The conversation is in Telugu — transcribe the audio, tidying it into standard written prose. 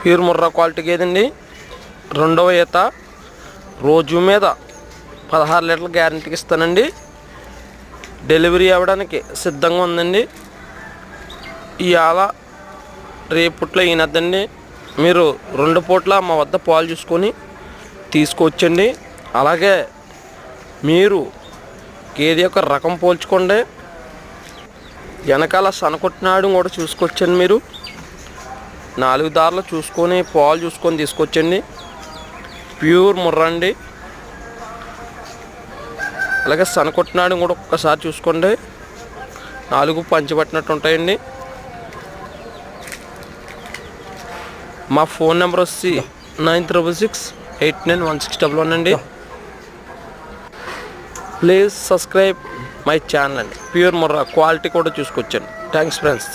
Pure Murrah quality గేదండి. రెండవ ఈత రోజు మీద 16 లీటర్ల గ్యారంటీకి ఇస్తానండి. డెలివరీ అవ్వడానికి సిద్ధంగా ఉందండి. ఇవాళ రేపుట్లో ఈనద్దండి. మీరు 2 పూట్ల మా వద్ద పాలు చూసుకొని తీసుకొచ్చండి. అలాగే మీరు గేదె యొక్క రకం పోల్చుకోండి. వెనకాల సనకొట్టినాడు కూడా చూసుకొచ్చండి. మీరు 4 దారులు చూసుకొని పాలు చూసుకొని తీసుకొచ్చండి. ప్యూర్ ముర్రా అండి. అలాగే సనకొట్టినాడు కూడా ఒక్కసారి చూసుకోండి. 4 పంచిపట్టినట్టు ఉంటాయండి. మా ఫోన్ నెంబర్ వచ్చి 96689161 అండి. ప్లీజ్ సబ్స్క్రైబ్ మై ఛానల్ అండి. ప్యూర్ ముర్రా క్వాలిటీ కూడా చూసుకొచ్చండి. Thanks friends.